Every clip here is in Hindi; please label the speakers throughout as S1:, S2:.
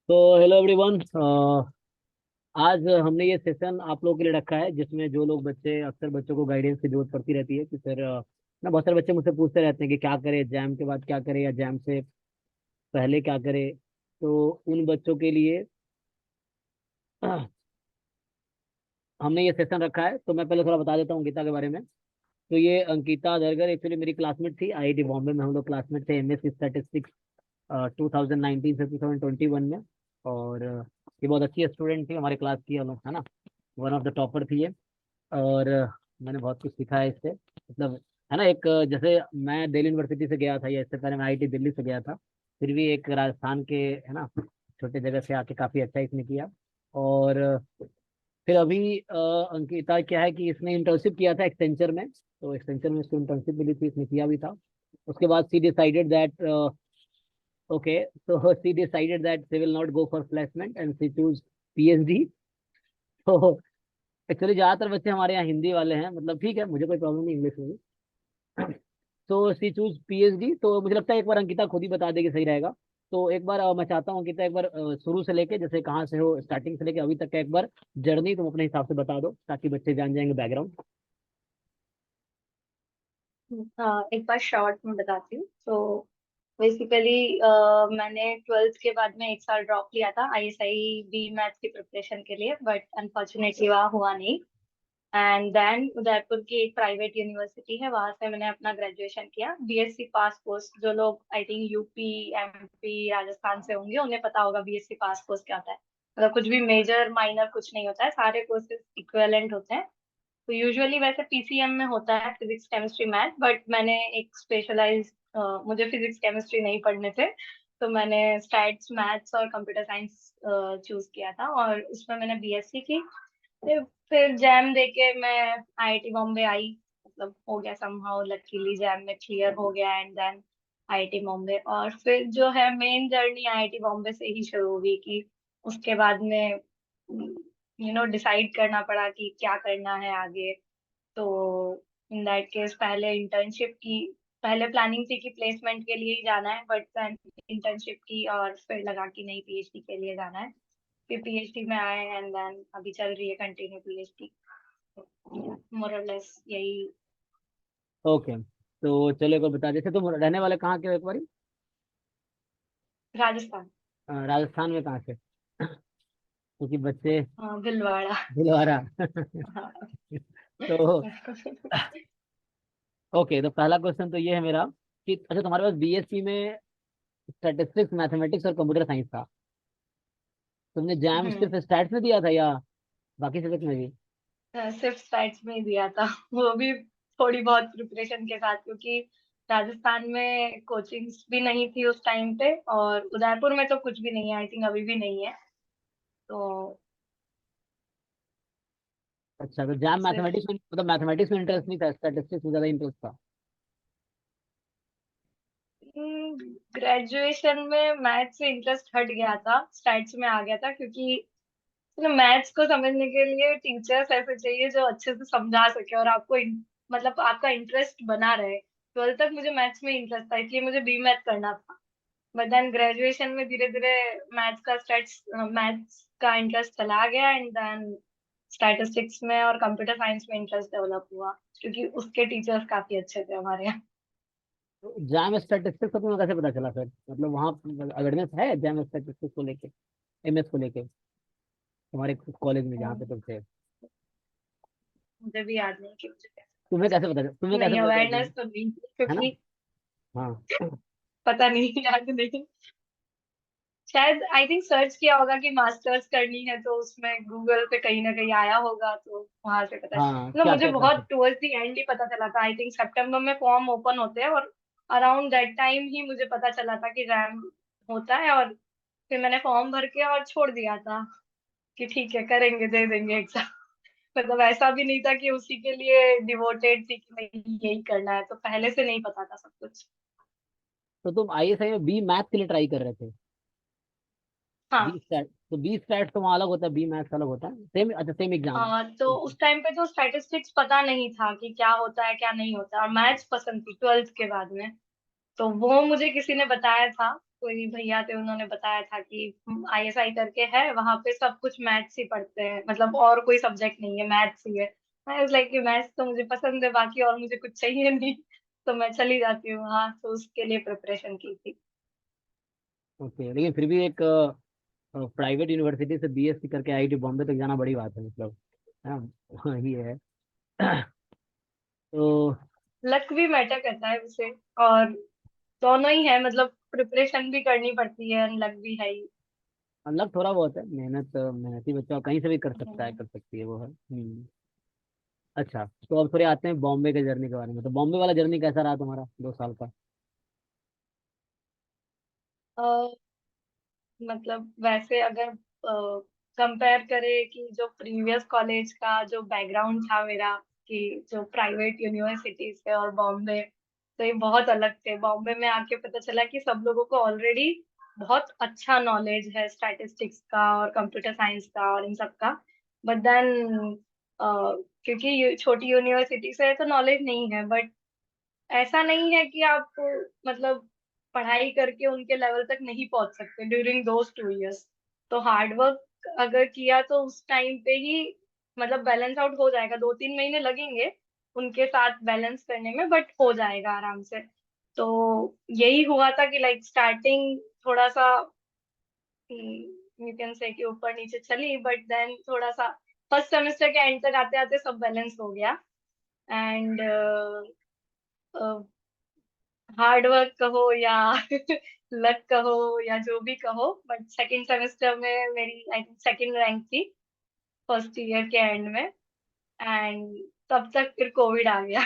S1: तो हेलो एवरीवन। आज हमने ये सेशन आप लोगों के लिए रखा है जिसमें जो लोग बच्चे अक्सर बच्चों को गाइडेंस की जरूरत पड़ती रहती है कि सर ना बहुत सारे बच्चे मुझसे पूछते रहते हैं कि क्या करें एग्जाम के बाद क्या करें या एग्जाम से पहले क्या करें। तो उन बच्चों के लिए हमने ये सेशन रखा है। तो मैं पहले थोड़ा बता देता हूँ अंकिता के बारे में। तो ये अंकिता दरगर एक्चुअली मेरी क्लासमेट थी आईआईटी बॉम्बे में। हम लोग क्लासमेट थे एमएस स्टैटिस्टिक्स 2019 से 2021 में। और ये बहुत अच्छी स्टूडेंट थी हमारे क्लास की, है ना। वन ऑफ द टॉपर थी ये। और मैंने बहुत कुछ सीखा है इससे, मतलब है ना। एक जैसे मैं दिल्ली यूनिवर्सिटी से गया था या इससे पहले मैं आईआईटी दिल्ली से गया था, फिर भी एक राजस्थान के, है ना, छोटे जगह से आके काफी अच्छा इसने किया। और फिर अभी अंकिता क्या है कि इसने इंटर्नशिप किया था एक्सटेंचर में। तो एक्सटेंचर में इसको इंटर्नशिप मिली थी, इसने किया भी था। उसके बाद she decided that okay, so she decided that she will not go for placement and she choose PhD। तो एक्चुअली ज्यादातर बच्चे हमारे यहाँ हिंदी वाले हैं, मतलब ठीक है, मुझे कोई प्रॉब्लम नहीं इंग्लिश में भी। तो सी चूज पीएचडी। तो मुझे लगता है एक बार अंकिता खुद ही बता देगी, सही रहेगा। तो एक बार मैं चाहता हूँ अंकिता एक बार शुरू से लेके, जैसे कहाँ से हो स्टार्टिंग से लेके अभी तक का एक बार जर्नी तुम अपने हिसाब से बता दो ताकि बच्चे जान जाएंगे बैकग्राउंड।
S2: एक बार शॉर्ट में बताती हूँ। तो बेसिकली मैंने ट्वेल्थ के बाद में एक साल ड्रॉप लिया था आईएसआई बी मैथ की प्रिपरेशन के लिए, बट अनफॉर्चुनेटली वहाँ हुआ नहीं। एंड देन उदयपुर की एक प्राइवेट यूनिवर्सिटी है, वहां से मैंने अपना ग्रेजुएशन किया बीएससी पास कोर्स। जो लोग I think UP MP Rajasthan से होंगे उन्हें पता होगा बीएससी पास कोर्स क्या होता है। मतलब कुछ भी मेजर माइनर कुछ नहीं होता है, सारे कोर्सेज इक्विवेलेंट होते हैं। तो यूजुअली वैसे पीसीएम में होता है फिजिक्स केमिस्ट्री मैथ, बट मैंने एक स्पेशलाइज, मुझे फिजिक्स केमिस्ट्री नहीं पढ़ने थे, तो मैंने स्टैट्स मैथ्स और कंप्यूटर साइंस चूज किया था और उसमें मैंने बीएससी की। फिर जैम देके मैं आईआईटी बॉम्बे आई। मतलब हो गया समहाउ लकीली जैम में क्लियर हो गया, एंड देन आईआईटी बॉम्बे। और फिर जो है मेन जर्नी आईआईटी बॉम्बे से ही शुरू हुई कि उसके बाद में डिसाइड करना पड़ा कि क्या करना है आगे। तो इन दैट केस पहले इंटर्नशिप की, पहले प्लानिंग थी कि प्लेसमेंट के लिए ही जाना है, बट देन इंटर्नशिप की और फिर लगा कि नहीं पीएचडी के लिए जाना है। फिर पीएचडी में आए एंड देन अभी चल रही है कंटिन्यू पीएचडी। मोरलेस यही।
S1: ओके, तो चलो एक बार बता, जैसे तुम रहने वाले कहाँ के हो एक बार।
S2: राजस्थान।
S1: राजस्थान में कहाँ से? क्योंकि बच्चे
S2: हाँ, भीलवाड़ा।
S1: भिलवाड़ा।
S2: हाँ।
S1: तो ओके, तो पहला क्वेश्चन तो ये है मेरा कि अच्छा तुम्हारे पास बीएससी में स्टैटिस्टिक्स मैथमेटिक्स और कंप्यूटर साइंस था। तुमने जैम
S2: हम्म।
S1: सिर्फ स्टैट्स में दिया था या बाकी सब्जेक्ट में भी?
S2: सिर्फ साइंस में ही दिया था, वो भी थोड़ी बहुत प्रिपरेशन के साथ, क्योंकि राजस्थान में कोचिंग्स भी नहीं थी उस टाइम पे, और उदयपुर में तो कुछ भी नहीं है, आई थिंक अभी भी नहीं है। तो
S1: अच्छा, तो जैम
S2: सिर्फ
S1: मैथमेटिक्स में, मतलब मैथमेटिक्स में इंटरेस्ट नहीं था, स्टैटिस्टिक्स में ज्यादा इंटरेस्ट था।
S2: ग्रेजुएशन में मैथ से इंटरेस्ट हट गया था, स्टैट्स में आ गया था, क्योंकि मैथ्स को समझने के लिए टीचर्स ऐसे चाहिए जो अच्छे से समझा सके और आपको मतलब आपका इंटरेस्ट बना रहे। ट्वेल्थ तक मुझे मैथ्स में इंटरेस्ट था, इसलिए मुझे बी मैथ करना था। बट देन ग्रेजुएशन में धीरे धीरे मैथ्स का इंटरेस्ट चला गया, एंड देन स्टैटिस्टिक्स में और कंप्यूटर साइंस में इंटरेस्ट डेवलप हुआ, क्योंकि उसके टीचर्स काफी अच्छे थे हमारे यहाँ।
S1: तो जैम स्टैटिस्टिक्स का तुम्हें कैसे पता चला फिर, मतलब वहाँ अवेयरनेस है जैम स्टैटिस्टिक्स को लेके, एमएस को लेके, तुम्हारे कॉलेज में जहाँ पे तुम थे?
S2: मुझे भी याद नहीं कि मुझे कैसे पता
S1: तुम्हें कैसे
S2: चला।
S1: पता, तुम्हें कैसे
S2: नहीं,
S1: पता चला
S2: अवेयरनेस तो नहीं थी,
S1: है ना?
S2: क्योंकि
S1: हाँ।
S2: पता नहीं, याद नहीं। शायद आई थिंक सर्च किया होगा कि मास्टर्स करनी है, तो उसमें गूगल पे कहीं ना कहीं आया होगा, तो वहां से पता।
S1: हाँ,
S2: मतलब
S1: क्या
S2: मुझे
S1: क्या
S2: बहुत
S1: करते?
S2: टुवर्ड्स दी एंड ही पता चला था, आई थिंक सितंबर में फॉर्म ओपन होते हैं, और अराउंड दैट टाइम ही मुझे पता चला था कि रैम होता है। और फिर मैंने फॉर्म भर के और छोड़ दिया था कि ठीक है करेंगे, दे देंगे एग्जाम। मतलब ऐसा भी नहीं था कि उसी के लिए डिवोटेड थी कि नहीं यही करना है, तो पहले से नहीं पता था सब कुछ।
S1: तो तुम आईएसआई में बी मैथ के लिए ट्राई कर रहे थे? बी
S2: हाँ।
S1: स्टैट, तो बी स्टैट तो वहाँ अलग होता है, बी मैथ अलग होता है, सेम, अच्छा सेम एग्जाम?
S2: तो उस टाइम पे तो स्टैटिस्टिक्स पता नहीं था कि क्या होता है क्या नहीं होता, और मैथ्स पसंद थी ट्वेल्थ के बाद में, तो वो मुझे किसी ने बताया था। कोई भैया थे, उन्होंने बताया था कि आईएसआई करके है, वहां पे सब कुछ मैथ्स ही पढ़ते हैं, मतलब और कोई सब्जेक्ट नहीं है, मैथ्स ही है। मैं वाज लाइक कि मैथ्स तो मुझे पसंद है, बाकी और मुझे कुछ चाहिए नहीं। तो मैं चली जाती हूँ वहाँ, तो उसके लिए प्रिपरेशन की थी।
S1: ओके, लेकिन फिर भी एक प्राइवेट यूनिवर्सिटी से बीएससी करके आईआईटी बॉम्बे तक जाना बड़ी बात है, मतलब है ना? वही है। तो
S2: लक भी मैटर करता है उसे, और दोनों ही है, मतलब प्रिपरेशन भी करनी पड़ती है, लक भी है ही।
S1: अलग थोड़ा बहुत है, मेहनत मेहनती बच्चा कहीं से भी कर सकता है,
S2: हम्म।
S1: कर सकती है, वो है। अच्छा, तो अब थोड़े आते हैं बॉम्बे के जर्नी के बारे में। तो बॉम्बे वाला जर्नी कैसा रहा तुम्हारा 2 साल का?
S2: मतलब वैसे अगर कंपेयर करें कि जो प्रीवियस कॉलेज का जो बैकग्राउंड था मेरा, कि जो प्राइवेट यूनिवर्सिटीज है और बॉम्बे, तो ये बहुत अलग थे। बॉम्बे में आके पता चला कि सब लोगों को ऑलरेडी बहुत अच्छा नॉलेज है स्टैटिस्टिक्स का और कंप्यूटर साइंस का और इन सब का। बट देन क्योंकि छोटी यूनिवर्सिटी से है तो नॉलेज नहीं है, बट ऐसा नहीं है कि आप मतलब पढ़ाई करके उनके लेवल तक नहीं पहुंच सकते ड्यूरिंग दोज 2 इयर्स। तो हार्ड वर्क अगर किया तो उस टाइम पे ही मतलब बैलेंस आउट हो जाएगा। 2-3 महीने लगेंगे उनके साथ बैलेंस करने में, बट हो जाएगा आराम से। तो यही हुआ था कि लाइक स्टार्टिंग थोड़ा सा यू कैन से कि ऊपर नीचे चली, बट देन थोड़ा सा फर्स्ट सेमेस्टर के एंड तक आते आते सब बैलेंस हो गया। एंड हार्ड वर्क कहो या लक कहो या जो भी कहो, बट सेकंड सेमेस्टर में मेरी आई थिंक सेकंड रैंक थी फर्स्ट ईयर के एंड में। एंड तब तक फिर कोविड आ गया।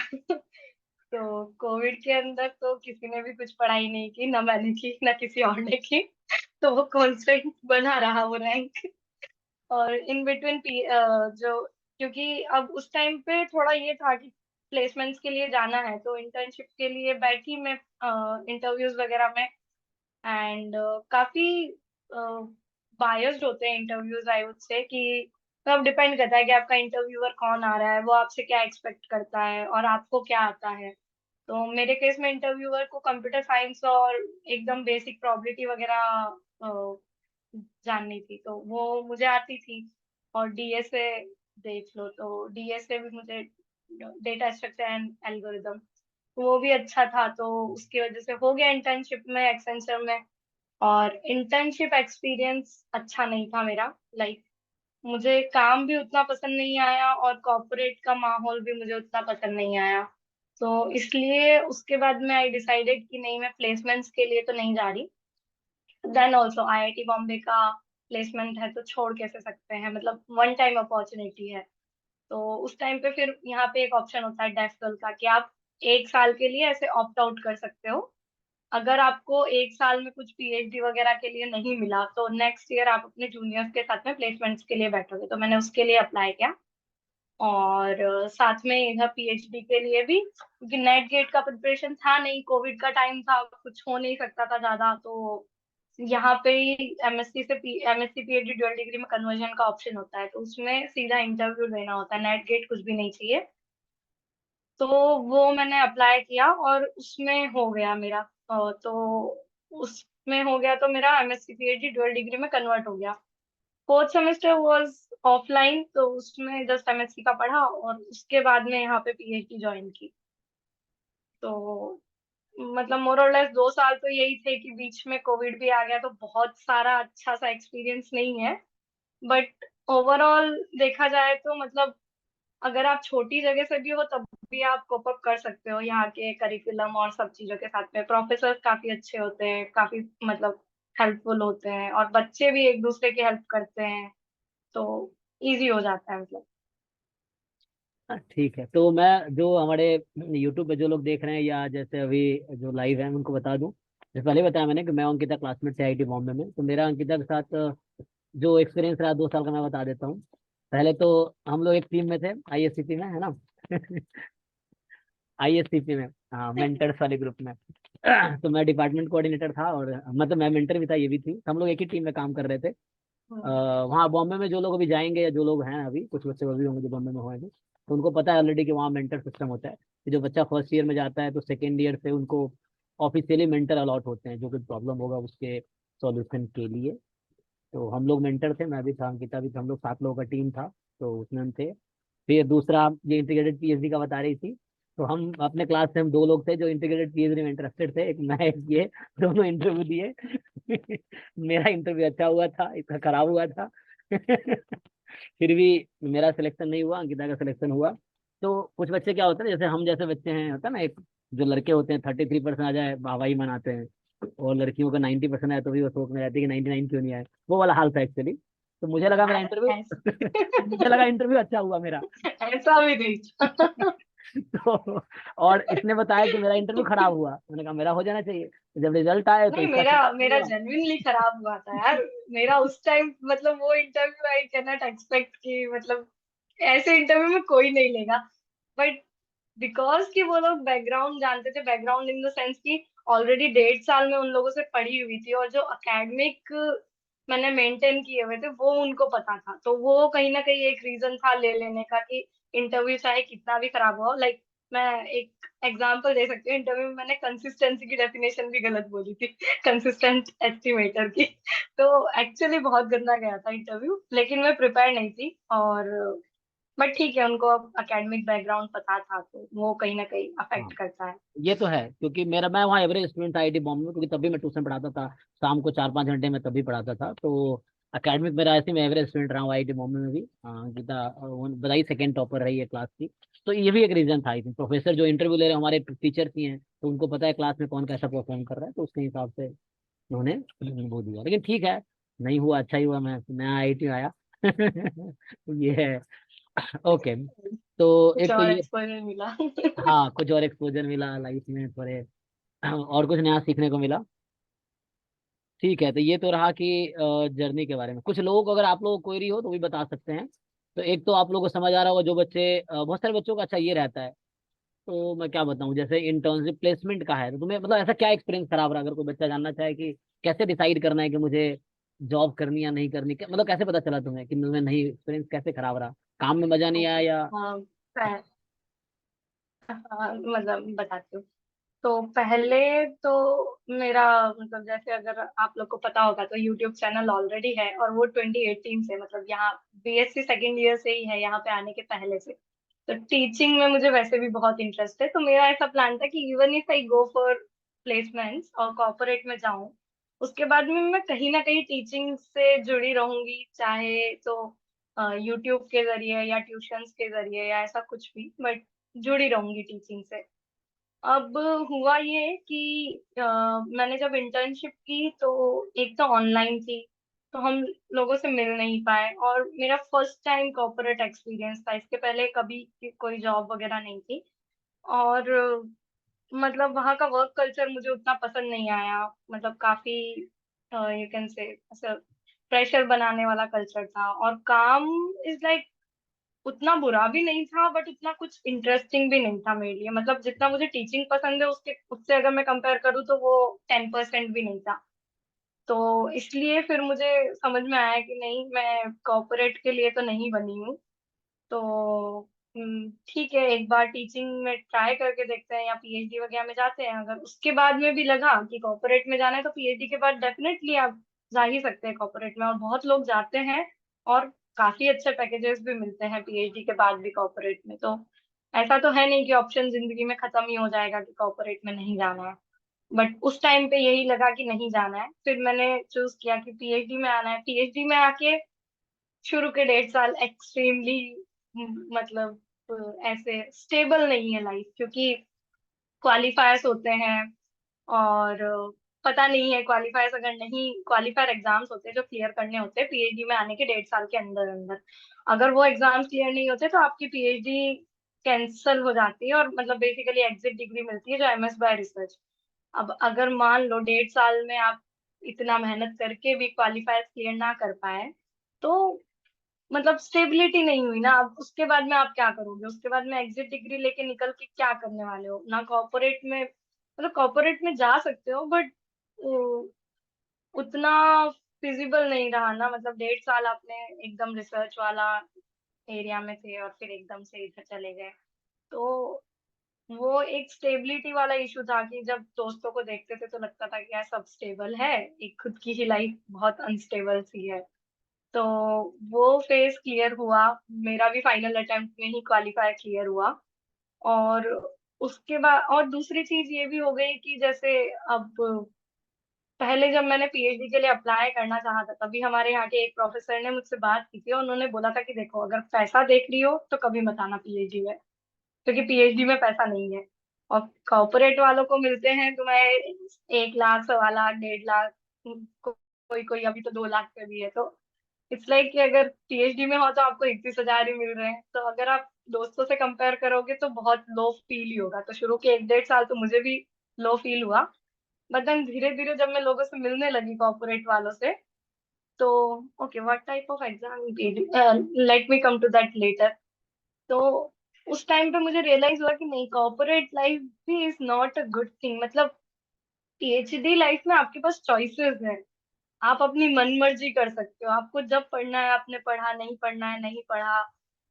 S2: तो कोविड के अंदर तो किसी ने भी कुछ पढ़ाई नहीं की, ना मैंने की ना किसी और ने की। तो वो कांस्टेंट बना रहा वो रैंक। और इन बिटवीन जो, क्योंकि अब उस टाइम पे थोड़ा ये था कि प्लेसमेंट्स के लिए जाना है, तो इंटर्नशिप के लिए बैठी मैं इंटरव्यूज वगैरह में। एंड काफी बायस्ड होते हैं इंटरव्यूज, आई वुड से कि सब डिपेंड करता है कि आपका इंटरव्यूअर कौन आ रहा है, वो आपसे क्या एक्सपेक्ट करता है और आपको क्या आता है। तो मेरे केस में इंटरव्यूअर को कंप्यूटर साइंस और एकदम बेसिक प्रोबेबिलिटी वगैरह जाननी थी, तो वो मुझे आती थी। और डीएसए देख लो, तो डीएसए भी मुझे, डेटा स्ट्रक्चर एंड एल्गोरिदम, वो भी अच्छा था। तो उसकी वजह से हो गया इंटर्नशिप में एक्सेंचर में। और इंटर्नशिप एक्सपीरियंस अच्छा नहीं था मेरा। लाइक मुझे काम भी उतना पसंद नहीं आया और कॉर्पोरेट का माहौल भी मुझे उतना पसंद नहीं आया। तो इसलिए उसके बाद में आई डिसाइडेड कि नहीं, मैं प्लेसमेंट्स के लिए तो नहीं जा रही। देन ऑल्सो आईआईटी बॉम्बे का प्लेसमेंट है तो छोड़ कैसे सकते हैं, मतलब वन टाइम अपॉर्चुनिटी है। तो उस टाइम पे फिर यहाँ पे एक ऑप्शन होता है डेफडल का, कि आप 1 साल के लिए ऐसे ऑप्ट आउट कर सकते हो। अगर आपको 1 साल में कुछ पीएचडी वगैरह के लिए नहीं मिला तो नेक्स्ट ईयर आप अपने जूनियर्स के साथ में प्लेसमेंट्स के लिए बैठोगे। तो मैंने उसके लिए अप्लाई किया। और साथ में इधर पीएचडी के लिए भी, क्योंकि नेट गेट का प्रिपरेशन था नहीं, कोविड का टाइम था, कुछ हो नहीं सकता था ज्यादा। तो यहाँ पे ही एमएससी से एमएससी पीएचडी ड्यूअल डिग्री में कन्वर्जन का ऑप्शन होता है, तो उसमें सीधा इंटरव्यू देना होता है, नेट गेट कुछ भी नहीं चाहिए। तो वो मैंने अप्लाई किया और उसमें हो गया मेरा। तो उसमें हो गया तो मेरा एमएससी पीएचडी ड्यूअल डिग्री में कन्वर्ट हो गया। फोर्थ सेमेस्टर वाज ऑफलाइन, तो उसमें जस्ट एमएससी का पढ़ा और उसके बाद में यहाँ पे पीएचडी ज्वाइन की। तो मतलब मोर और लेस 2 साल तो यही थे कि बीच में कोविड भी आ गया, तो बहुत सारा अच्छा सा एक्सपीरियंस नहीं है। बट ओवरऑल देखा जाए तो मतलब अगर आप छोटी जगह से भी हो तब भी आप कोप अप कर सकते हो यहाँ के करिकुलम और सब चीजों के साथ में। प्रोफेसर काफी अच्छे होते हैं, काफी मतलब हेल्पफुल होते हैं, और बच्चे भी एक दूसरे की हेल्प करते हैं। तो इजी हो जाता है मतलब।
S1: ठीक है, तो मैं जो हमारे यूट्यूब पे जो लोग देख रहे हैं या जैसे अभी जो लाइव है उनको बता दूं। जैसे पहले बताया मैंने कि मैं अंकिता क्लासमेट थे आईआईटी बॉम्बे में, तो मेरा अंकिता के साथ जो एक्सपीरियंस रहा 2 साल का मैं बता देता हूँ। पहले तो हम लोग एक टीम में थे, आईएससीपी में, है ना? आईएससीपी में, हाँ, मेंटर्स वाले ग्रुप में। तो मैं डिपार्टमेंट कोऑर्डिनेटर था, और मतलब मैं मेंटर भी था, ये भी थी। हम लोग एक ही टीम में काम कर रहे थे।
S2: हम्म।
S1: वहाँ बॉम्बे में जो लोग अभी जाएंगे या जो लोग हैं, अभी कुछ बच्चे अभी होंगे जो बॉम्बे में होंगे, तो उनको पता है ऑलरेडी कि वहाँ मेंटर सिस्टम होता है कि जो बच्चा फर्स्ट ईयर में जाता है तो सेकेंड ईयर से उनको ऑफिशियली मेंटर अलॉट होते हैं, जो कुछ प्रॉब्लम होगा उसके सॉल्यूशन के लिए। तो हम लोग मेंटर थे, मैं भी था, अंकिता भी था, हम लोग 7 लोगों का टीम था, तो उसमें हम थे। फिर दूसरा ये इंटीग्रेटेड पीएचडी का बता रही थी, तो हम अपने क्लास से हम 2 लोग थे जो इंटीग्रेटेड पीएचडी में इंटरेस्टेड थे, एक मैं एक ये, दोनों इंटरव्यू दिए। मेरा इंटरव्यू अच्छा हुआ था, इसका खराब हुआ था। फिर भी मेरा सिलेक्शन नहीं हुआ, अंकिता का सिलेक्शन हुआ। तो कुछ बच्चे क्या होते हैं, जैसे हम जैसे बच्चे हैं, होता है ना, एक जो लड़के होते हैं 33% आ जाए वाहवाही मनाते हैं, और लड़कियों का 90% आए तो भी वो सोच में रहती है कि 99 क्यों नहीं आए, वो वाला हाल था एक्चुअली। तो मुझे लगा मेरा इंटरव्यू मुझे लगा इंटरव्यू अच्छा हुआ मेरा।
S2: ऐसा भी नहीं।
S1: तो और इसने बताया कि मेरा इंटरव्यू खराब हुआ, मैंने कहा मेरा हो जाना चाहिए, तो जब रिजल्ट आए तो
S2: नहीं,
S1: इसका
S2: मेरा
S1: सिलेक्शन
S2: मेरा
S1: हुआ।
S2: जेन्युइनली खराब हुआ था यार। मेरा उस टाइम मतलब वो interview I can not expect कि मतलब ऐसे इंटरव्यू में कोई नहीं लेगा। बट बिकॉज कि वो लोग बैकग्राउंड जानते थे, बैकग्राउंड इन द सेंस कि ऑलरेडी 1.5 साल में उन लोगों से पढ़ी हुई थी, और जो एकेडमिक मैंने मेंटेन किए हुए थे वो उनको पता था, तो वो कहीं ना कहीं एक रीजन था ले लेने का कि इंटरव्यू चाहे कितना भी खराब हो। लाइक मैं एक एग्जांपल दे सकती हूँ, इंटरव्यू में मैंने कंसिस्टेंसी की डेफिनेशन भी गलत बोली थी, कंसिस्टेंट एस्टिमेटर की। तो एक्चुअली बहुत गंदा गया था इंटरव्यू, लेकिन मैं प्रिपेयर नहीं थी। और बट ठीक है, उनको अब एकेडमिक बैकग्राउंड पता था, तो वो कहीं ना कहीं
S1: हाँ,
S2: अफेक्ट करता है।
S1: ये तो है, क्योंकि मैं वहाँ एवरेज स्टूडेंट था आईआईटी बॉम्बे में, क्योंकि तभी मैं ट्यूशन पढ़ाता था, शाम को 4-5 घंटे में तभी पढ़ाता था। तो एकेडमिक मेरा ऐसे में एवरेज स्टूडेंट रहा हूँ आईआईटी बॉम्बे में भी। हाँ, गीता बताइए सेकंड टॉपर रही है क्लास की। तो ये भी एक रीजन था, आई थिंक प्रोफेसर जो इंटरव्यू ले रहे हैं हमारे टीचर्स ही हैं, तो उनको पता है क्लास में कौन कैसा परफॉर्म कर रहा है, तो उसके हिसाब से उन्होंने वो दिया। लेकिन ठीक है, नहीं हुआ अच्छा ही हुआ, मैं आईआईटी आया। ये है। ओके। तो
S2: कुछ
S1: एक तो
S2: और
S1: ये,
S2: एक्सपोजर मिला।
S1: हाँ, कुछ और एक्सपोजर मिला लाइफ में थोड़े, और कुछ नया सीखने को मिला। ठीक है, तो ये तो रहा कि जर्नी के बारे में। कुछ लोगों को, अगर आप लोगों को क्वेरी हो तो भी बता सकते हैं। तो एक तो आप लोगों को समझ आ रहा होगा, जो बच्चे बहुत सारे बच्चों का अच्छा ये रहता है। तो मैं क्या बताऊं, जैसे इंटर्नशिप प्लेसमेंट का है, तो तुम्हें मतलब ऐसा क्या एक्सपीरियंस खराब रहा, अगर कोई बच्चा जानना चाहे कि कैसे डिसाइड करना है कि मुझे जॉब करनी या नहीं करनी, मतलब कैसे पता चला तुम्हें कि तुम्हें नहीं, एक्सपीरियंस कैसे खराब रहा, काम में मजा नहीं आया
S2: ओके,
S1: या?
S2: हाँ। मतलब बताती हूँ। तो पहले तो मेरा मतलब जैसे अगर आप लोग को पता होगा तो यूट्यूब चैनल ऑलरेडी है, और वो 2018 से, मतलब यहाँ बीएससी सेकेंड ईयर से ही है, यहाँ पे आने के पहले से। तो टीचिंग में मुझे वैसे भी बहुत इंटरेस्ट है, तो मेरा ऐसा प्लान था कि even if I go for placements और कॉर्पोरेट में जाऊं, उसके बाद में मैं कहीं ना कहीं टीचिंग से जुड़ी रहूंगी, चाहे तो यूट्यूब के जरिए या ट्यूशंस के जरिए या ऐसा कुछ भी, बट जुड़ी रहूंगी टीचिंग से। अब हुआ ये कि मैंने जब इंटर्नशिप की तो एक तो ऑनलाइन थी, तो हम लोगों से मिल नहीं पाए, और मेरा फर्स्ट टाइम कॉर्पोरेट एक्सपीरियंस था, इसके पहले कभी कोई जॉब वगैरह नहीं थी। और मतलब वहाँ का वर्क कल्चर मुझे उतना पसंद नहीं आया, मतलब काफी यू कैन से ऐसा प्रेशर बनाने वाला कल्चर था, और काम इज लाइक उतना बुरा भी नहीं था, बट उतना कुछ इंटरेस्टिंग भी नहीं था मेरे लिए। मतलब जितना मुझे टीचिंग पसंद है उसके उससे अगर मैं कंपेयर करूँ तो वो 10% भी नहीं था। तो इसलिए फिर मुझे समझ में आया कि नहीं, मैं कॉर्पोरेट के लिए तो नहीं बनी हूँ। तो ठीक है, एक बार टीचिंग में ट्राई करके देखते हैं, या पीएचडी वगैरह में जाते हैं। अगर उसके बाद में भी लगा कि कॉर्पोरेट में जाना है, तो पीएचडी के बाद डेफिनेटली आप जा ही सकते हैं कॉर्पोरेट में, और बहुत लोग जाते हैं, और काफी अच्छे पैकेजेस भी मिलते हैं पीएचडी के बाद भी कॉर्पोरेट में। तो ऐसा तो है नहीं कि ऑप्शन जिंदगी में खत्म ही हो जाएगा कि कॉर्पोरेट में नहीं जाना है। बट उस टाइम पे यही लगा कि नहीं जाना है, फिर मैंने चूज किया कि पीएचडी में आना है। पीएचडी में आके शुरू के 1.5 साल एक्सट्रीमली मतलब ऐसे स्टेबल नहीं है लाइफ, क्योंकि क्वालिफायर्स होते हैं, और पता नहीं है, क्वालिफायर्स अगर नहीं, क्वालिफायर एग्जाम्स होते हैं जो क्लियर करने होते हैं पीएचडी में आने के 1.5 साल के अंदर अंदर। अगर वो एग्जाम्स क्लियर नहीं होते तो आपकी पीएचडी कैंसिल हो जाती है, और मतलब बेसिकली एग्जिट डिग्री मिलती है जो एमएस बाय रिसर्च। अब अगर मान लो 1.5 साल में आप इतना मेहनत करके भी क्वालिफायर्स क्लियर ना कर पाए, तो मतलब स्टेबिलिटी नहीं हुई ना। अब उसके बाद में आप क्या करोगे, उसके बाद में एग्जिट डिग्री लेके निकल के क्या करने वाले हो ना। कॉर्पोरेट में मतलब कॉर्पोरेट में जा सकते हो, बट उतना फिजिबल नहीं रहा ना। मतलब 1.5 साल आपने एकदम रिसर्च वाला एरिया में थे, और फिर एकदम से इधर चले गए, तो वो एक स्टेबिलिटी वाला इशू था कि जब दोस्तों को देखते थे तो लगता था कि यार सब स्टेबल है, एक खुद की ही लाइफ बहुत अनस्टेबल सी है। तो वो फेज क्लियर हुआ, मेरा भी फाइनल अटेम्प्ट में ही क्वालिफाई क्लियर हुआ। और उसके बाद और दूसरी चीज ये भी हो गई कि जैसे अब पहले जब मैंने पीएचडी के लिए अप्लाई करना चाहा था, तभी हमारे यहाँ के एक प्रोफेसर ने मुझसे बात की थी और उन्होंने बोला था कि देखो अगर पैसा देख रही हो तो कभी मत आना पीएचडी में, क्योंकि पीएचडी में पैसा नहीं है। और कॉर्पोरेट वालों को मिलते हैं तुम्हें 1 लाख, 1.25 लाख, 1.5 लाख, कोई कोई अभी तो 2 लाख पे भी है। तो इट्स लाइक कि अगर पीएचडी में हो तो आपको 31,000 ही मिल रहे हैं, तो अगर आप दोस्तों से कंपेयर करोगे तो बहुत लो फील ही होगा। तो शुरू के 1 1.5 साल तो मुझे भी लो फील हुआ, बट देन धीरे धीरे जब मैं लोगों से मिलने लगी कॉर्पोरेट वालों से, तो okay what type of exam, let me come to that letter. तो उस टाइम पे मुझे रियलाइज हुआ कि नहीं, कॉर्पोरेट लाइफ भी is not a good thing. मतलब पीएचडी लाइफ में आपके पास चॉइसेस है, आप अपनी मन मर्जी कर सकते हो, आपको जब पढ़ना है आपने पढ़ा, नहीं पढ़ना है नहीं पढ़ा,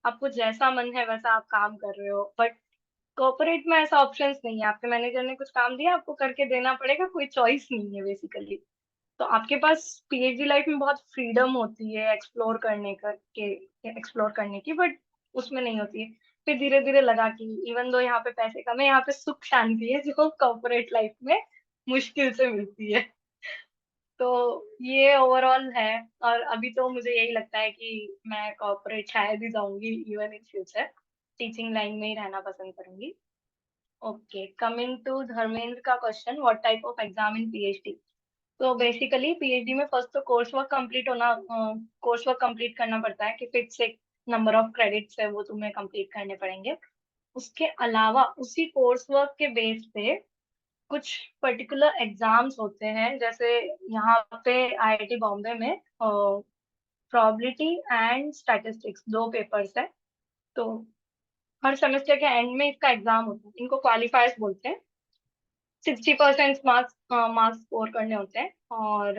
S2: आपको जैसा मन है वैसा आप काम कर रहे हो। बट कॉर्पोरेट में ऐसा ऑप्शंस नहीं है, आपके मैनेजर ने कुछ काम दिया आपको करके देना पड़ेगा, कोई चॉइस नहीं है बेसिकली। तो आपके पास पीएचडी लाइफ में बहुत फ्रीडम होती है एक्सप्लोर करने की, बट उसमें नहीं होती है। फिर धीरे धीरे लगा कि इवन दो यहाँ पे पैसे कम है, यहाँ पे सुख शांति है जो कॉर्पोरेट लाइफ में मुश्किल से मिलती है। तो ये ओवरऑल है। और अभी तो मुझे यही लगता है कि मैं कॉर्पोरेट शायद ही जाऊंगी even in future, teaching line में ही रहना पसंद करूंगी। ओके, कमिंग टू धर्मेंद्र का question, what type of exam in PhD. तो बेसिकली पीएचडी में फर्स्ट तो कोर्स वर्क कंप्लीट करना पड़ता है कि फिक्स एक नंबर ऑफ क्रेडिट्स है वो तुम्हें कंप्लीट करने पड़ेंगे। उसके अलावा उसी कोर्स वर्क के बेस पे कुछ पर्टिकुलर एग्जाम्स होते हैं, जैसे यहाँ पे आईआईटी बॉम्बे में प्रोबेबिलिटी एंड स्टैटिस्टिक्स 2 पेपर्स है। तो हर सेमेस्टर के एंड में इसका एग्जाम होता है, इनको क्वालिफायर्स बोलते हैं। 60% मार्क्स मार्क्स स्कोर करने होते हैं और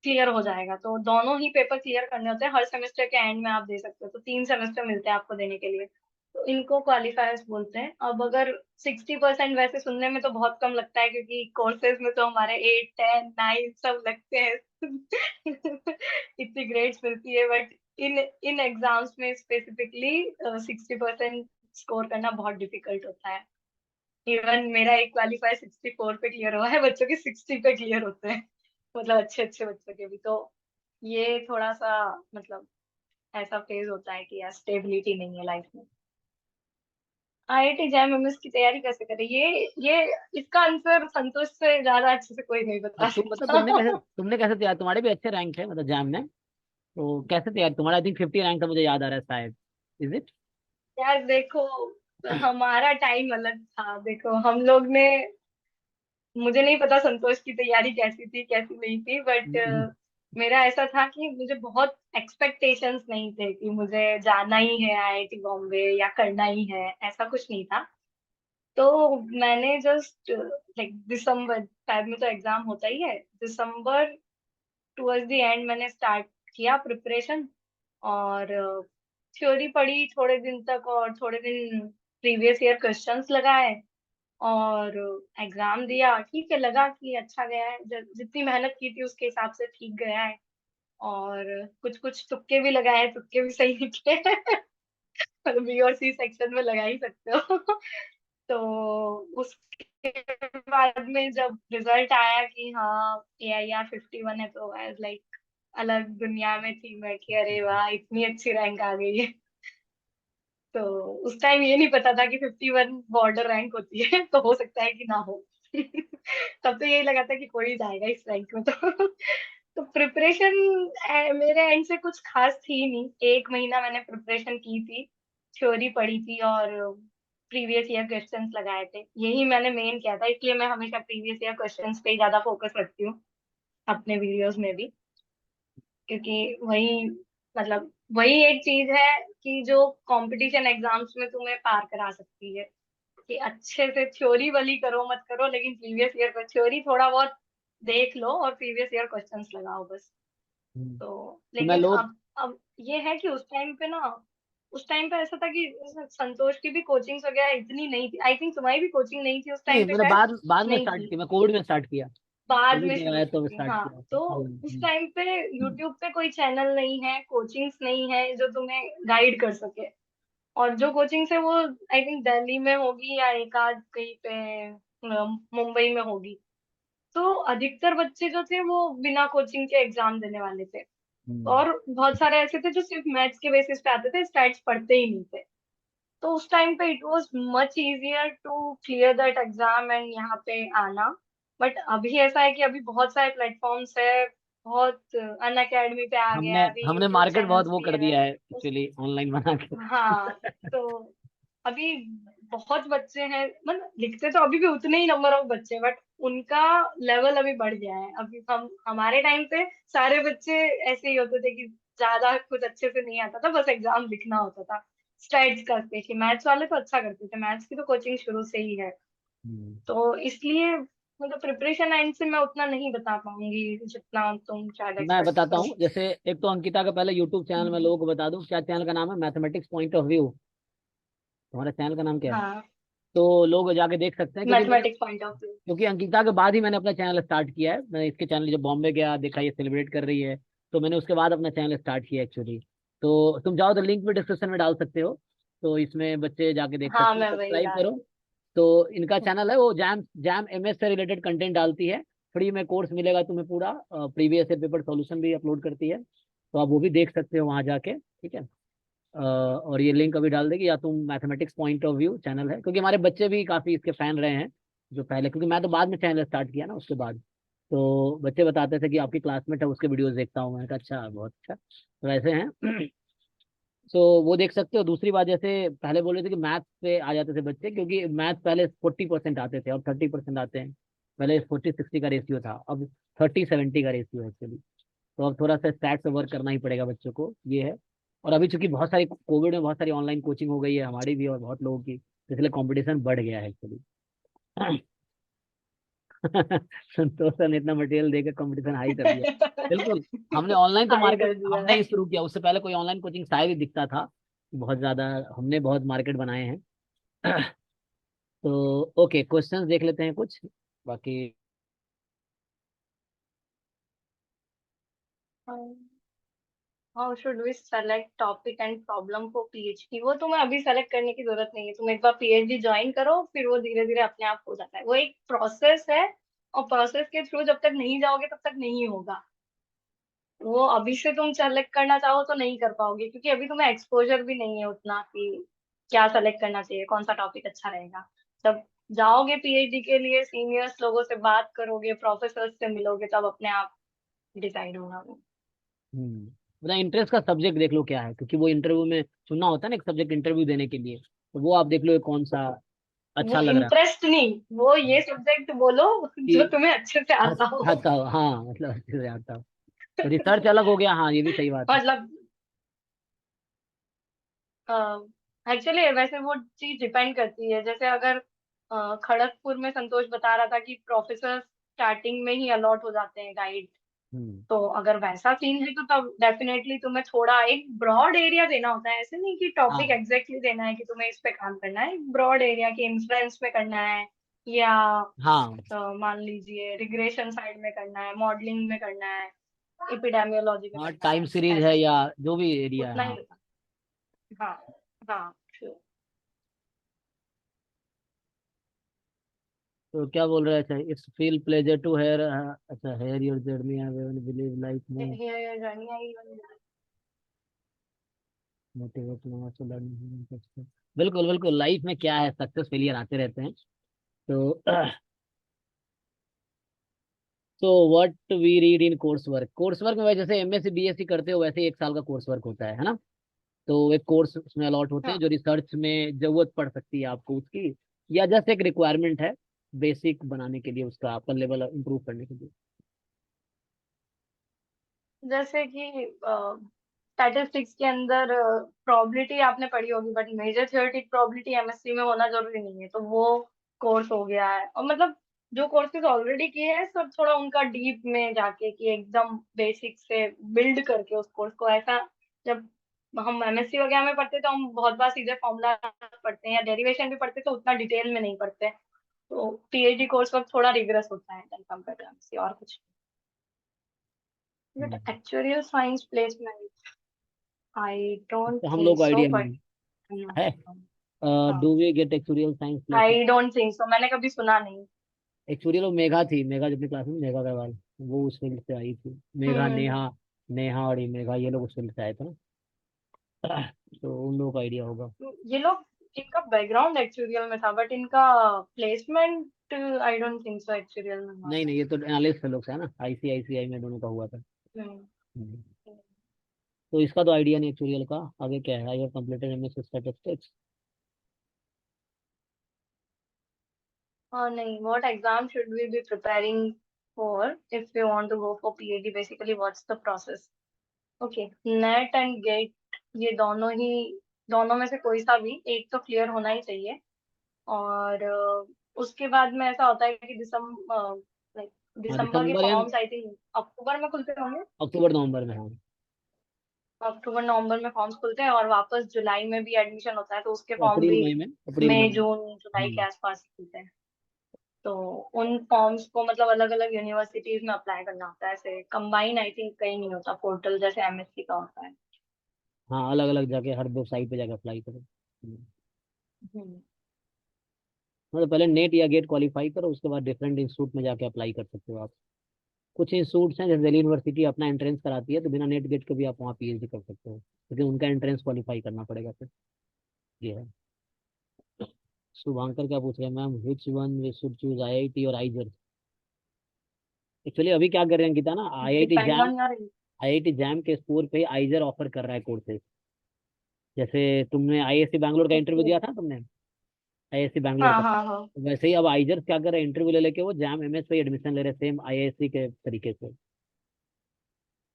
S2: क्लियर हो जाएगा। तो दोनों ही पेपर क्लियर करने होते हैं, हर सेमेस्टर के एंड में आप दे सकते हो, तो 3 सेमेस्टर मिलते हैं आपको देने के लिए। तो इनको क्वालिफायर्स बोलते हैं। अब अगर 60% वैसे सुनने में तो बहुत कम लगता है, क्योंकि कोर्सेज में तो हमारे 8 10 9 सब लगते हैं इतनी ग्रेड्स मिलती है, बट इन इन एग्जाम्स में स्पेसिफिकली 60% स्कोर करना बहुत डिफिकल्ट होता है। इवन मेरा एक क्वालिफाई 64 पे क्लियर हुआ है, बच्चों के 60 पे क्लियर होते हैं, मतलब अच्छे अच्छे बच्चों के भी। तो ये थोड़ा सा मतलब ऐसा फेज होता है कि यार स्टेबिलिटी नहीं है लाइफ में। आईआईटी जैम एमएस की तैयारी कैसे करें, ये इसका आंसर संतोष से ज्यादा अच्छे से कोई नहीं बता
S1: अब तुम बता,
S2: सकता।
S1: तुमने कैसे तैयार, तुम्हारे भी अच्छे रैंक है मतलब जैम में, तो कैसे तैयार, तुम्हारा आई थिंक 50 रैंक था मुझे याद आ रहा है शायद, इज इट?
S2: यार देखो, हमारा टाइम अलग था। देखो हम लोग ने, मुझे नहीं पता संतोष की तैयारी कैसी थी कैसी नहीं थी, बट मेरा ऐसा था कि मुझे बहुत एक्सपेक्टेशंस नहीं थे कि मुझे जाना ही है आईआईटी बॉम्बे या करना ही है, ऐसा कुछ नहीं था। तो मैंने जस्ट लाइक दिसंबर, शायद में तो एग्जाम होता ही है, दिसंबर टुवर्ड्स द एंड मैंने स्टार्ट किया प्रिपरेशन। और थ्योरी पढ़ी थोड़े दिन तक, और थोड़े दिन प्रीवियस ईयर क्वेश्चंस लगाए, और एग्जाम दिया। ठीक है, लगा कि अच्छा गया है, जितनी मेहनत की थी उसके हिसाब से ठीक गया है। और कुछ कुछ तुक्के भी लगाए, तुक्के भी सही निकले बी और सी सेक्शन में लगा ही सकते हो तो उसके बाद में जब रिजल्ट आया कि हाँ AIR 51 है, तो आई लाइक अलग दुनिया में थी मैं कि अरे वाह इतनी अच्छी रैंक आ गई है। तो उस टाइम ये नहीं पता था कि 51 बॉर्डर रैंक होती है तो हो सकता है कि ना हो तब तो यही लगा था कि कोई जाएगा इस रैंक में तो प्रिपरेशन मेरे एंड से कुछ खास थी नहीं। 1 महीना मैंने प्रिपरेशन की थी, थ्योरी पढ़ी थी और प्रीवियस ईयर क्वेश्चंस लगाए थे, यही मैंने मेन किया था। इसलिए मैं हमेशा प्रीवियस ईयर क्वेश्चंस पे ही ज्यादा फोकस रखती हूँ अपने वीडियोस में भी, क्योंकि वही मतलब वही एक चीज है कि जो कंपटीशन एग्जाम्स में तुम्हें पार करा सकती है, कि अच्छे से थ्योरी वाली करो मत करो, लेकिन प्रीवियस ईयर का थ्योरी थोड़ा बहुत देख लो और प्रीवियस ईयर क्वेश्चंस लगाओ बस। तो
S1: तो मैं
S2: लेकिन
S1: लोग,
S2: अब ये है कि उस टाइम पे ना उस टाइम पे ऐसा था कि संतोष की भी कोचिंग्स वगैरह इतनी नहीं थी, आई थिंक तुम्हारी भी कोचिंग नहीं थी उस
S1: नहीं,
S2: टाइम पे
S1: मैंने
S2: शायद।
S1: बाद बाद में
S2: नहीं
S1: स्टार्ट
S2: थी,
S1: किया, मैं कोविड में स्टार्ट किया।
S2: बाद में
S1: कोविड में
S2: शुरू
S1: आया
S2: की
S1: तो
S2: थी,
S1: स्टार्ट
S2: हाँ।
S1: किया था।
S2: तो उस टाइम पे यूट्यूब पे कोई चैनल नहीं है, कोचिंग्स नहीं है जो तुम्हें गाइड कर सके। और जो कोचिंग्स है वो आई थिंक दिल्ली में होगी या एक आध कहीं पे मुंबई में होगी। तो अधिकतर बच्चे जो थे वो बिना कोचिंग के एग्जाम देने वाले थे।
S1: हम्म।
S2: और बहुत सारे ऐसे थे जो सिर्फ मैथ्स के बेसिस पे आते थे, स्टैट्स पढ़ते ही नहीं थे। तो उस टाइम पे it was much easier to clear that exam and यहाँ पे आना। बट अभी ऐसा है कि अभी बहुत सारे प्लेटफॉर्म्स है, बहुत अन अकेडमी पे आ गया
S1: हमने
S2: है, अभी
S1: हमने
S2: यूट्यूब
S1: मार्केट बहुत
S2: चैनल्स
S1: वो
S2: भी
S1: कर
S2: है।
S1: दिया है एक्चुअली, ऑनलाइन बना के।
S2: हाँ। तो अभी बहुत बच्चे हैं, मतलब लिखते तो अभी भी उतने ही नंबर ऑफ बच्चे, बट उनका लेवल अभी बढ़ गया है। अभी हम हमारे टाइम पे सारे बच्चे ऐसे ही होते थे कि ज्यादा कुछ अच्छे से नहीं आता था, बस एग्जाम लिखना होता था। स्टैट्स का स्पेशली मैथ्स वाले तो अच्छा करते थे, मैथ्स की तो कोचिंग शुरू से ही है।
S1: हम्म।
S2: तो इसलिए मतलब प्रिपरेशन एंड से मैं उतना नहीं बता पाऊंगी जितना तुम शायद
S1: मैं
S2: एक्सपेक्ट
S1: बताता
S2: करो।
S1: हूँ, जैसे एक तो अंकिता का पहले यूट्यूब चैनल मैं लोगों को बता दूं, क्या चैनल का नाम है, मैथमेटिक्स पॉइंट ऑफ व्यू। तुम्हारे चैनल का नाम क्या है?
S2: हाँ,
S1: तो लोग जाके देख सकते हैं, क्योंकि
S2: मैथमेटिक्स पॉइंट ऑफ व्यू।
S1: क्योंकि अंकिता के बाद ही मैंने अपना चैनल स्टार्ट किया है। मैं इसके चैनल जब बॉम्बे गया, देखा ये सेलिब्रेट कर रही है, तो मैंने उसके बाद अपना चैनल स्टार्ट किया एक्चुअली। तो तुम जाओ तो लिंक भी डिस्क्रिप्शन में डाल सकते हो, तो इसमें बच्चे जाके देख
S2: हाँ,
S1: सकते हैं,
S2: मैं वही
S1: सब्सक्राइब
S2: डाल।
S1: करो। तो इनका चैनल है, वो जैम जैम एमएस से रिलेटेड कंटेंट डालती है। फ्री में कोर्स मिलेगा तुम्हें पूरा, प्रीवियस ईयर पेपर सॉल्यूशन भी अपलोड करती है, तो आप वो भी देख सकते हो वहां जाके, ठीक है। और ये लिंक अभी डाल देगी, या तुम mathematics point of view channel है, क्योंकि हमारे बच्चे भी काफी इसके फैन रहे हैं जो पहले, क्योंकि मैं तो बाद में चैनल स्टार्ट किया ना उसके बाद। तो बच्चे बताते थे कि आपकी क्लासमेट है, उसके वीडियोस देखता हूँ। मैंने कहा अच्छा, बहुत अच्छा, तो ऐसे हैं। तो वो देख सकते हो। दूसरी बात, जैसे पहले बोल रहे थे कि मैथ पे आ जाते थे बच्चे, क्योंकि मैथ पहले 40% आते थे और 30% आते हैं। पहले 40-60 का रेशियो था, अब 30-70 का रेशियो है एक्चुअली। तो अब थोड़ा सा स्टैट से वर्क करना ही पड़ेगा बच्चों को, ये है। और अभी चूंकि बहुत सारी कोविड में बहुत सारी ऑनलाइन कोचिंग हो गई है, हमारी भी और बहुत लोगों की, तो इसलिए कंपटीशन बढ़ गया है एक्चुअली। संतोष सर ने इतना मटेरियल देकर कंपटीशन हाई कर दिया। बिल्कुल। हमने ऑनलाइन तो
S2: हाई
S1: मार्केट
S2: कर दिया
S1: हमने
S2: है।
S1: ही शुरू किया, उससे पहले कोई ऑनलाइन कोचिंग शायद ही दिखता था बहुत ज्यादा। हमने बहुत मार्केट बनाए हैं। तो ओके, क्वेश्चंस देख लेते हैं कुछ बाकी।
S2: How should we select topic and problem for PhD? वो तुम्हें अभी सेलेक्ट करने की जरूरत नहीं है, तुम एक बार पीएचडी ज्वाइन करो, फिर वो धीरे धीरे अपने आप हो जाता है। वो एक प्रोसेस है, और प्रोसेस के थ्रू जब तक नहीं जाओगे तब तक नहीं होगा। वो अभी से तुम सेलेक्ट करना चाहो तो नहीं कर पाओगे, क्योंकि अभी तुम्हें एक्सपोजर भी नहीं है उतना कि क्या सेलेक्ट करना चाहिए, कौन सा टॉपिक अच्छा रहेगा। जब जाओगे पीएचडी के लिए, सीनियर्स लोगों से बात करोगे, प्रोफेसर से मिलोगे, तब अपने आप डिसाइड होगा वो।
S1: मतलब इंटरेस्ट का सब्जेक्ट देख लो क्या है, क्योंकि वो इंटरव्यू में चुनना होता है ना एक सब्जेक्ट इंटरव्यू देने के लिए, तो वो आप देख लो ये कौन सा
S2: वो
S1: अच्छा लग रहा
S2: इंटरेस्ट नहीं, वो ये सब्जेक्ट बोलो
S1: है
S2: जो तुम्हें अच्छे से
S1: कि
S2: आता हो।
S1: आता हो, हाँ मतलब अच्छे से आता हो। तो रिसर्च अलग हो गया, हाँ ये भी सही बात है।
S2: मतलब एक्चुअली वैसे वो चीज डिपेंड करती है। जैसे अगर खड़गपुर में संतोष बता रहा था कि प्रोफेसर स्टार्टिंग में ही अलॉट हो जाते हैं गाइड।
S1: हम्म।
S2: तो अगर वैसा सीन है तो तब डेफिनेटली तुम्हें थोड़ा एक ब्रॉड एरिया देना होता है। ऐसे नहीं कि टॉपिक
S1: हाँ
S2: एग्जैक्टली देना है कि तुम्हें इस पे काम करना है, एक ब्रॉड एरिया के इंफ्लुएंस में करना है, या
S1: हाँ
S2: मान लीजिए रिग्रेशन साइड में करना है, मॉडलिंग में करना है, एपिडेमियोलॉजी में
S1: हाँ,
S2: करना
S1: टाइम
S2: है,
S1: सीरीज
S2: ऐसे
S1: है या जो भी एरिया है,
S2: उतना ही
S1: हाँ।
S2: बता। हाँ, हाँ, sure।
S1: तो क्या बोल रहे थे, it's feel pleasure to hear, अच्छा, hear your journey, I believe life में
S2: ये जर्नी आई।
S1: मोटिवेट। बिल्कुल बिल्कुल, लाइफ में क्या है, सक्सेस फेलियर आते रहते हैं। तो तो what we read in course work में, जैसे एमएससी बीएससी करते हो वैसे ही 1 साल का कोर्स वर्क होता है ना। तो एक कोर्स उसमें अलॉट होते हैं
S2: हाँ,
S1: जो रिसर्च में जरूरत पड़ सकती है आपको उसकी, या जैसे एक रिक्वायरमेंट है बेसिक बनाने के लिए, उसका आपका लेवल इंप्रूव करने के लिए।
S2: जैसे कि स्टैटिस्टिक्स के अंदर प्रोबेबिलिटी आपने पढ़ी होगी, but measure theoretic probability MSc में होना जरूरी नहीं है, तो वो कोर्स हो गया है। और मतलब जो कोर्सेज ऑलरेडी किए हैं सब थोड़ा उनका डीप में जाके कि एकदम बेसिक से बिल्ड करके उस कोर्स को, ऐसा जब हम एमएससी वगैरह में पढ़ते तो हम बहुत बार सीधे फॉर्मूला पढ़ते हैं, या डेरिवेशन भी पढ़ते तो उतना डिटेल में नहीं पढ़ते। तो पीएचडी कोर्स वर्क थोड़ा रिगरस होता है देन कंपेयर टू एमएससी, और कुछ। But
S1: hmm.
S2: Actual science placement I don't
S1: तो हम लोग
S2: थिंक
S1: को
S2: सो,
S1: आइडिया
S2: बट
S1: नहीं है।
S2: हाँ,
S1: do we get actual science place?
S2: I don't think so, मैंने कभी सुना नहीं।
S1: एक्चुअली वो मेघा थी, मेघा जो अपनी क्लास में, मेघा अग्रवाल, वो उस फील्ड से आई थी। मेघा, नेहा,
S2: हम्म।
S1: नेहा और ये मेघा, ये लोग उस फील्ड से आए थे ना। तो उन लोगों को आइडिया होगा।
S2: ये लोग, इनका बैकग्राउंड एक्चुअल में था, बट इनका placement I don't think so actual में हुआ
S1: नहीं
S2: था।
S1: नहीं, ये तो एनालिस्ट लोग है ना, आईसीआईसीआई में दोनों का हुआ था।
S2: हम्म।
S1: हम्म। तो इसका तो आइडिया नहीं एक्चुअल का। आगे क्या है? I have completed MSc statistics.
S2: और नहीं, what exam should we be preparing for if we want to go for PhD? Basically, what's the process? Okay, NET and GATE, ये दोनों में से कोई सा भी एक तो क्लियर होना ही चाहिए। और उसके बाद में ऐसा होता है कि लाइक
S1: हाँ,
S2: दिसंबर के
S1: दिसंबर या
S2: फॉर्म्स आई थिंक अक्टूबर में खुलते होंगे।
S1: अक्टूबर नवंबर में, हाँ।
S2: अक्टूबर नवंबर में फॉर्म्स खुलते हैं और वापस जुलाई में भी एडमिशन होता है, तो उसके
S1: तो
S2: फॉर्म
S1: अप्रैल
S2: भी
S1: मई में, अप्रैल
S2: मई
S1: मई में।
S2: जून जुलाई के
S1: हम्म।
S2: आसपास खुलते हैं। तो उन फॉर्म्स को मतलब अलग अलग यूनिवर्सिटीज में अप्लाई करना होता है, ऐसे कंबाइन आई थिंक कहीं नहीं होता पोर्टल जैसे एमएससी का होता है।
S1: हाँ, अलग अलग जाके हर वेबसाइट पे जाके अप्लाई करो।
S2: हम्म।
S1: मतलब पहले नेट या गेट क्वालिफाई करो, उसके बाद डिफरेंट इंस्टीट्यूट में जाके अप्लाई कर सकते हो आप। कुछ इंस्टीट्यूट्स हैं, जैसे दिल्ली यूनिवर्सिटी अपना एंट्रेंस कराती है, तो बिना नेट गेट के भी आप वहाँ पीएचडी कर सकते हो, क्योंकि उनका एंट्रेंस क्वालिफाई करना पड़ेगा फिर। ये है। शुभांकर क्या पूछ रहे हैं ma'am, which one we should choose, IIT और आईजर? एक्चुअली अभी क्या कर रहे हैं अंकिता ना, IIT
S2: depend
S1: jam,
S2: on your.
S1: IIT jam के स्कोर पे आईजर ऑफर कर रहा है कोर्सेज। जैसे तुमने आईएससी बैंगलोर का इंटरव्यू
S2: ओके।
S1: दिया था तुमने, आईएससी बैंगलोर
S2: हाँ
S1: का,
S2: हाँ हाँ।
S1: वैसे ही अब आईजर क्या कर रहे हैं, इंटरव्यू ले लेके वो जैम एमएस पे एडमिशन ले रहे हैं, सेम आईआईएससी के तरीके से।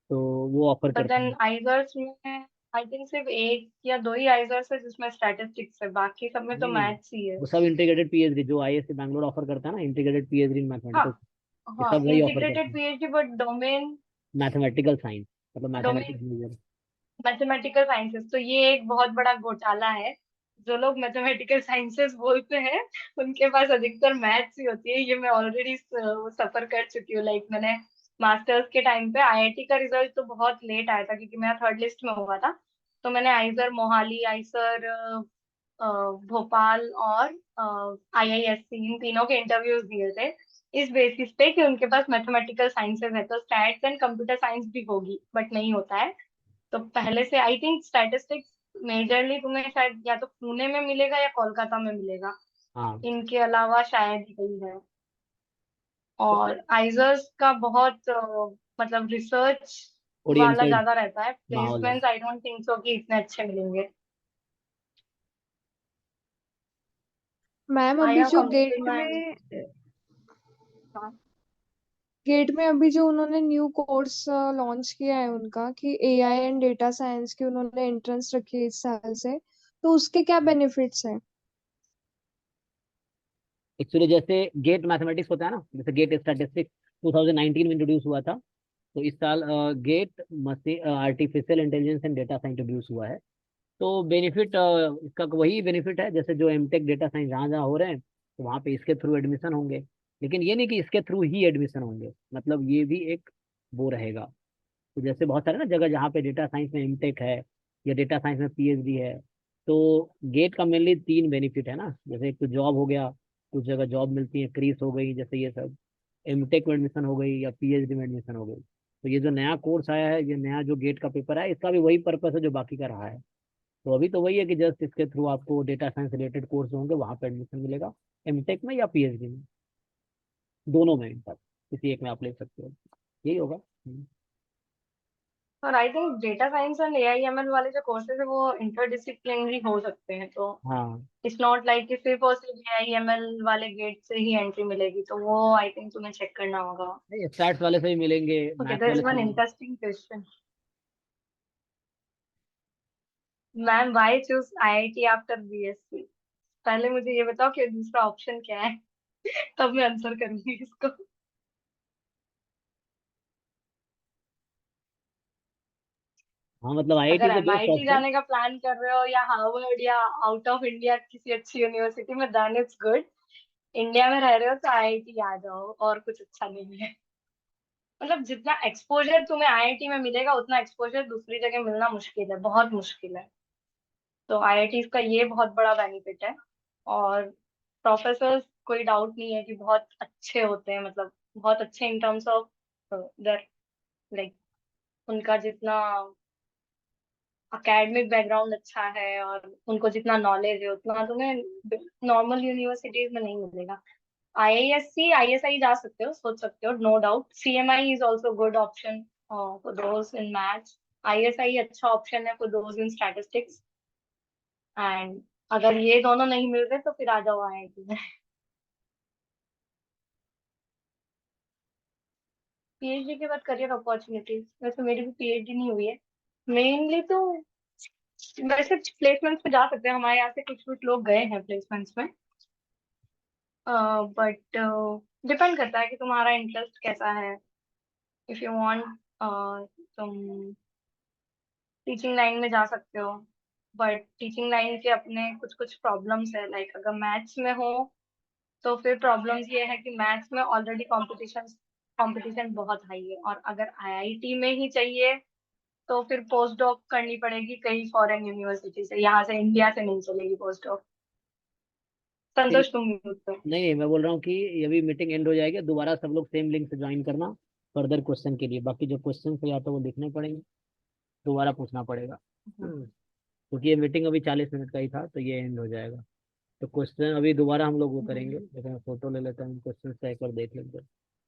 S1: तो वो ऑफर
S2: बट
S1: करते
S2: देन
S1: हैं।
S2: आइजर्स में आई थिंक सिर्फ एक या दो ही आइजर्स है जिसमें स्टैटिस्टिक्स है, बाकी सब में तो
S1: नहीं नहीं,
S2: मैथ्स ही है।
S1: वो सब इंटीग्रेटेड पीएचडी जो आईएससी बैंगलोर ऑफर करता है ना, इंटीग्रेटेड पीएचडी इन
S2: हाँ
S1: मैथमेटिक्स, ये
S2: हाँ,
S1: सब वही ऑफर करते
S2: इंटीग्रेटेड
S1: हैं।
S2: PhD but domain,
S1: mathematical science, मतलब
S2: domain
S1: mathematics major.
S2: Mathematical sciences, तो ये एक बहुत बड़ा घोटाला है। जो लोग मैथमेटिकल साइंसेस बोलते हैं उनके पास अधिकतर मैथ्स ही होती है, ये मैं ऑलरेडी सफर कर चुकी हूँ। लाइक मैंने मास्टर्स के टाइम पे आईआईटी का रिजल्ट तो बहुत लेट आया था क्योंकि मेरा थर्ड लिस्ट में हुआ था। तो मैंने आइजर मोहाली, आइसर भोपाल और आईआईएससी, इन तीनों के इंटरव्यूज दिए थे इस बेसिस पे कि उनके पास मैथमेटिकल साइंसेस है तो स्टैट्स एंड कंप्यूटर साइंस भी होगी, बट नहीं होता है। तो पहले से आई थिंक स्टैटिस्टिक्स मेजरली तुम्हें शायद या तो पुणे में मिलेगा या कोलकाता में मिलेगा।
S1: हाँ,
S2: इनके अलावा शायद ही कहीं है। और आइजर्स का बहुत मतलब रिसर्च वाला
S1: ओरिएंटेड
S2: ज्यादा रहता है,
S1: माहौल है।
S2: प्लेसमेंट्स आई डोंट थिंक सो कि इतने अच्छे मिलेंगे।
S3: मैम
S2: आई
S3: अभी
S2: हैव
S3: जो
S2: कंप्लीटेड माय।
S3: गेट में अभी जो उन्होंने न्यू कोर्स लॉन्च किया है उनका, कि एआई एंड डेटा साइंस की उन्होंने एंट्रेंस रखी है इस साल से, तो उसके क्या बेनिफिट्स हैं?
S1: एक्चुअली जैसे गेट मैथमेटिक्स होता है ना, जैसे गेट स्टैटिस्टिक्स 2019 में इंट्रोड्यूस हुआ था, तो इस साल GATE machine artificial intelligence and data science introduce हुआ है। तो बेनिफिट इसका वही बेनिफिट है, जैसे जो एमटेक डेटा साइंस जहाँ जहाँ हो रहे हैं, तो वहाँ पे इसके थ्रू एडमिशन होंगे। लेकिन ये नहीं कि इसके थ्रू ही एडमिशन होंगे, मतलब ये भी एक वो रहेगा। तो जैसे बहुत सारे ना जगह जहाँ पे डेटा साइंस में एमटेक है या डेटा साइंस में पीएचडी है, तो गेट का मेनली तीन बेनिफिट है ना, जैसे एक तो जॉब हो गया, कुछ जगह जॉब मिलती है, क्रीज हो गई, जैसे ये सब एमटेक में एडमिशन हो गई या पीएचडी में एडमिशन हो गई। तो ये जो नया कोर्स आया है, ये नया जो गेट का पेपर है, इसका भी वही पर्पस है जो बाकी का रहा है। तो अभी तो वही है कि जस्ट इसके थ्रू आपको डेटा साइंस रिलेटेड कोर्स होंगे, वहाँ पे एडमिशन मिलेगा, एमटेक में या पीएचडी में, दोनों में इनफैक्ट किसी एक में आप ले सकते हो। यही होगा।
S2: और I think data science and AIML वाले जो कोर्सेज है वो इंटरडिसिप्लिनरी हो सकते हैं, तो
S1: हाँ,
S2: इट्स नॉट लाइक कि सिर्फ और सिर्फ एआईएमएल वाले गेट से ही एंट्री मिलेगी, तो वो आई थिंक तुम्हें चेक करना होगा।
S1: नहीं, स्टैट्स वाले से भी मिलेंगे,
S2: ओके,
S1: मैथ्स
S2: देयर
S1: वाले
S2: इज
S1: से
S2: वन
S1: मिलेंगे।
S2: Interesting question. Ma'am, why choose IIT after BSc? पहले मुझे ये बताओ कि दूसरा ऑप्शन क्या है, तब मैं आंसर करूंगी इसको।
S1: हाँ मतलब आईआईटी
S2: अगर
S1: के जो
S2: एमआईटी
S1: सॉफ्टवेयर,
S2: जाने का प्लान कर रहे हो या हार्वर्ड या आउट ऑफ इंडिया किसी अच्छी यूनिवर्सिटी में, देन इट्स गुड। इंडिया में रह रहे हो तो आईआईटी आ जाओ, और कुछ अच्छा नहीं है। मतलब जितना एक्सपोजर तुम्हें आईआईटी में मिलेगा उतना एक्सपोजर दूसरी जगह मिलना मुश्किल है, बहुत मुश्किल है। तो आईआईटी का ये बहुत बड़ा बेनिफिट है। और प्रोफेसर्स, कोई डाउट नहीं है कि बहुत अच्छे होते हैं, मतलब बहुत अच्छे in terms of their, like उनका जितना एकेडमिक बैकग्राउंड अच्छा है और उनको जितना नॉलेज है उतना तुम्हें नॉर्मल यूनिवर्सिटीज में नहीं मिलेगा। आईआईएससी आईएसआई जा सकते हो, सोच सकते हो, no doubt. CMI is also good option for those in maths. ISI अच्छा ऑप्शन है for those in statistics. And अगर ये दोनों नहीं मिल रहे तो फिर आ जाओ आईआईटी में। पीएचडी के बाद करियर अपॉर्चुनिटीज, वैसे मेरी भी पीएचडी नहीं हुई है। मेनली तो वैसे प्लेसमेंट्स पे जा सकते हैं, हमारे यहाँ से कुछ कुछ लोग गए हैं प्लेसमेंट्स में। बट डिपेंड करता है कि तुम्हारा इंटरेस्ट कैसा है। इफ यू वांट, तुम टीचिंग लाइन में जा सकते हो। बट टीचिंग लाइन के अपने कुछ कुछ प्रॉब्लम्स है, लाइक अगर मैथ्स में हो तो फिर प्रॉब्लम्स ये है कि मैथ्स में ऑलरेडी कंपटीशन कंपटीशन बहुत हाई है। और अगर आईआईटी में ही चाहिए तो फिर पोस्ट डॉक करनी पड़ेगी कहीं फॉरेन यूनिवर्सिटी से, यहाँ से इंडिया से नहीं चलेगी पोस्ट डॉक।
S1: ठीक।
S2: संतोष, तुम म्यूट पे।
S1: नहीं नहीं, मैं बोल रहा हूँ कि ये अभी मीटिंग एंड हो जाएगी, दोबारा सब लोग सेम लिंक से ज्वाइन करना फर्दर क्वेश्चन के लिए। बाकी जो क्वेश्चन है या तो वो लिखने पड़ेंगे, दोबारा पूछना पड़ेगा। क्योंकि ये मीटिंग अभी 40 मिनट का ही था, तो ये एंड हो जाएगा। तो क्वेश्चन अभी दोबारा हम लोग वो करेंगे। जैसे मैं फोटो ले लेता हूँ, क्वेश्चन एक बार देख लेंगे।